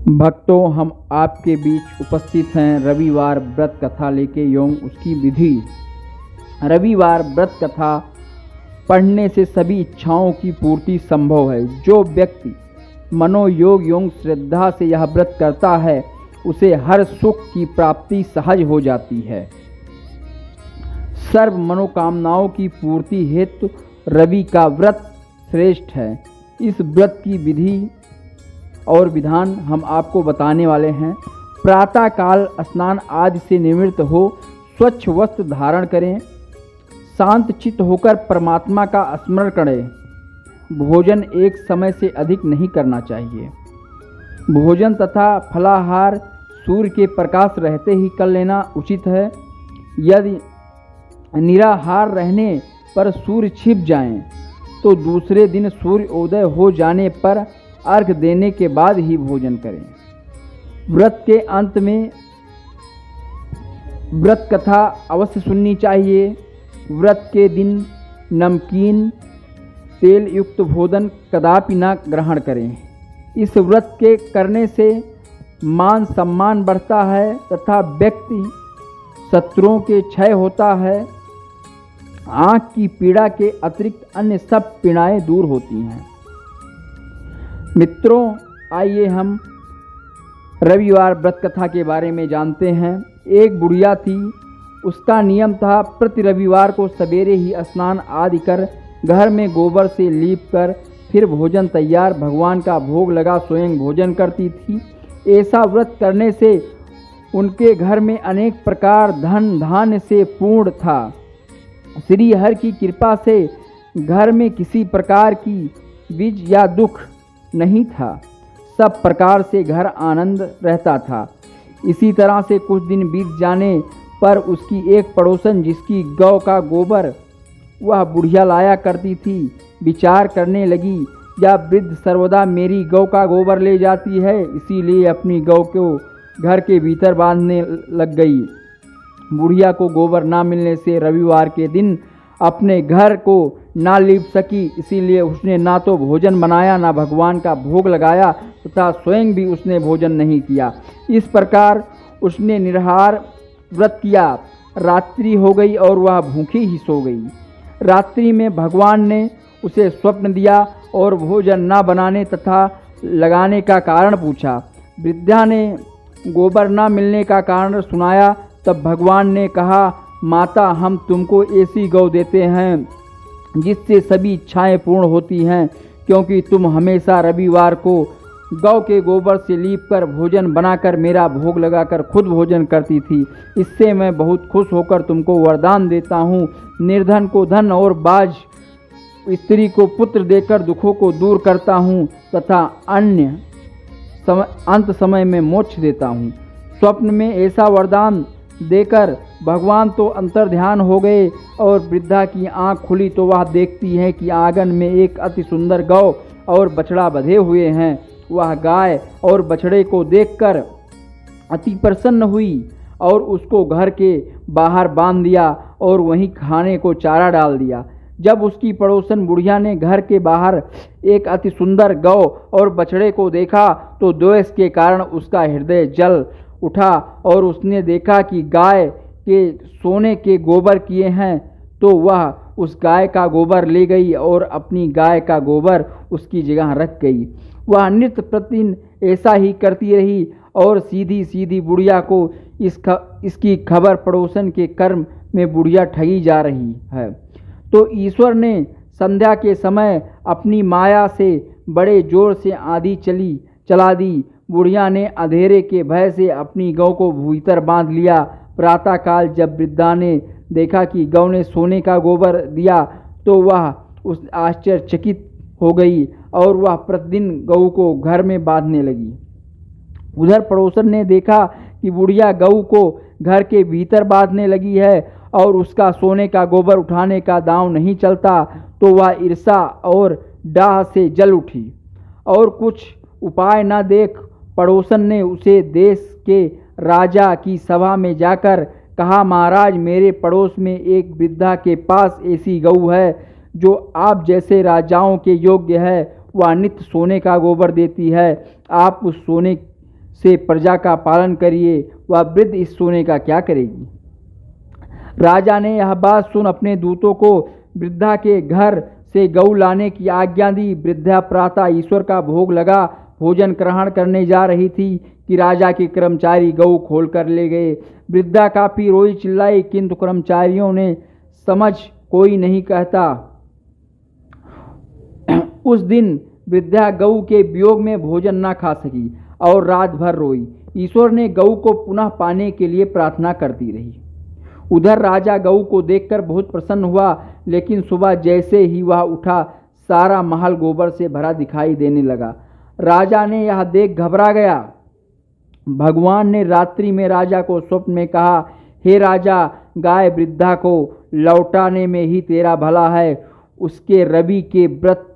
भक्तों, हम आपके बीच उपस्थित हैं रविवार व्रत कथा लेके एवं उसकी विधि। रविवार व्रत कथा पढ़ने से सभी इच्छाओं की पूर्ति संभव है। जो व्यक्ति मनोयोग एवं श्रद्धा से यह व्रत करता है उसे हर सुख की प्राप्ति सहज हो जाती है। सर्व मनोकामनाओं की पूर्ति हेतु रवि का व्रत श्रेष्ठ है। इस व्रत की विधि और विधान हम आपको बताने वाले हैं। प्रातः काल स्नान आदि से निवृत्त हो स्वच्छ वस्त्र धारण करें, शांत चित्त होकर परमात्मा का स्मरण करें। भोजन एक समय से अधिक नहीं करना चाहिए। भोजन तथा फलाहार सूर्य के प्रकाश रहते ही कर लेना उचित है। यदि निराहार रहने पर सूर्य छिप जाएं, तो दूसरे दिन सूर्य उदय हो जाने पर अर्घ देने के बाद ही भोजन करें। व्रत के अंत में व्रत कथा अवश्य सुननी चाहिए। व्रत के दिन नमकीन तेल युक्त भोजन कदापि न ग्रहण करें। इस व्रत के करने से मान सम्मान बढ़ता है तथा व्यक्ति शत्रुओं के क्षय होता है। आँख की पीड़ा के अतिरिक्त अन्य सब पीड़ाएं दूर होती हैं। मित्रों, आइए हम रविवार व्रत कथा के बारे में जानते हैं। एक बुढ़िया थी। उसका नियम था प्रति रविवार को सवेरे ही स्नान आदि कर घर में गोबर से लीप कर फिर भोजन तैयार भगवान का भोग लगा स्वयं भोजन करती थी। ऐसा व्रत करने से उनके घर में अनेक प्रकार धन धान्य से पूर्ण था। श्री हरि की कृपा से घर में किसी प्रकार की बीज या दुख नहीं था। सब प्रकार से घर आनंद रहता था। इसी तरह से कुछ दिन बीत जाने पर उसकी एक पड़ोसन जिसकी गौ का गोबर वह बुढ़िया लाया करती थी, विचार करने लगी, यह वृद्ध सर्वदा मेरी गौ का गोबर ले जाती है, इसीलिए अपनी गौ को घर के भीतर बांधने लग गई। बुढ़िया को गोबर ना मिलने से रविवार के दिन अपने घर को ना लीप सकी, इसीलिए उसने ना तो भोजन बनाया ना भगवान का भोग लगाया तथा स्वयं भी उसने भोजन नहीं किया। इस प्रकार उसने निराहार व्रत किया। रात्रि हो गई और वह भूखी ही सो गई। रात्रि में भगवान ने उसे स्वप्न दिया और भोजन ना बनाने तथा लगाने का कारण पूछा। वृद्धा ने गोबर ना मिलने का कारण सुनाया। तब भगवान ने कहा, माता, हम तुमको ऐसी गौ देते हैं जिससे सभी इच्छाएं पूर्ण होती हैं, क्योंकि तुम हमेशा रविवार को गौ के गोबर से लीप कर भोजन बनाकर मेरा भोग लगाकर खुद भोजन करती थी। इससे मैं बहुत खुश होकर तुमको वरदान देता हूँ। निर्धन को धन और बाज स्त्री को पुत्र देकर दुखों को दूर करता हूँ तथा अंत समय में मोक्ष देता हूँ। स्वप्न में ऐसा वरदान देकर भगवान तो अंतर्ध्यान हो गए और वृद्धा की आंख खुली तो वह देखती है कि आंगन में एक अति सुंदर गौ और बछड़ा बंधे हुए हैं। वह गाय और बछड़े को देखकर अति प्रसन्न हुई और उसको घर के बाहर बांध दिया और वहीं खाने को चारा डाल दिया। जब उसकी पड़ोसन बुढ़िया ने घर के बाहर एक अति सुंदर गौ और बछड़े को देखा तो द्वेष के कारण उसका हृदय जल उठा और उसने देखा कि गाय के सोने के गोबर किए हैं, तो वह उस गाय का गोबर ले गई और अपनी गाय का गोबर उसकी जगह रख गई। वह नित्य प्रतिदिन ऐसा ही करती रही और सीधी सीधी बुढ़िया को इसकी खबर पड़ोसन के कर्म में बुढ़िया ठगी जा रही है। तो ईश्वर ने संध्या के समय अपनी माया से बड़े जोर से आंधी चला दी। बुढ़िया ने अंधेरे के भय से अपनी गौ को भीतर बांध लिया। प्रातःकाल जब वृद्धा ने देखा कि गौ ने सोने का गोबर दिया तो वह उस आश्चर्यचकित हो गई और वह प्रतिदिन गऊ को घर में बांधने लगी। उधर पड़ोसन ने देखा कि बुढ़िया गऊ को घर के भीतर बांधने लगी है और उसका सोने का गोबर उठाने का दांव नहीं चलता, तो वह ईर्षा और डाह से जल उठी और कुछ उपाय न देख पड़ोसन ने उसे देश के राजा की सभा में जाकर कहा, महाराज, मेरे पड़ोस में एक वृद्धा के पास ऐसी गऊ है जो आप जैसे राजाओं के योग्य है। वह नित्य सोने का गोबर देती है। आप उस सोने से प्रजा का पालन करिए, वह वृद्ध इस सोने का क्या करेगी। राजा ने यह बात सुन अपने दूतों को वृद्धा के घर से गऊ लाने की आज्ञा दी। वृद्धा प्रातः ईश्वर का भोग लगा भोजन ग्रहण करने जा रही थी कि राजा के कर्मचारी गऊ खोल कर ले गए। वृद्धा काफी रोई चिल्लाई, किंतु कर्मचारियों ने समझ कोई नहीं कहता। उस दिन वृद्धा गऊ के वियोग में भोजन न खा सकी और रात भर रोई। ईश्वर ने गऊ को पुनः पाने के लिए प्रार्थना करती रही। उधर राजा गऊ को देखकर बहुत प्रसन्न हुआ, लेकिन सुबह जैसे ही वह उठा सारा महल गोबर से भरा दिखाई देने लगा। राजा ने यह देख घबरा गया। भगवान ने रात्रि में राजा को स्वप्न में कहा, हे राजा, गाय वृद्धा को लौटाने में ही तेरा भला है। उसके रवि के व्रत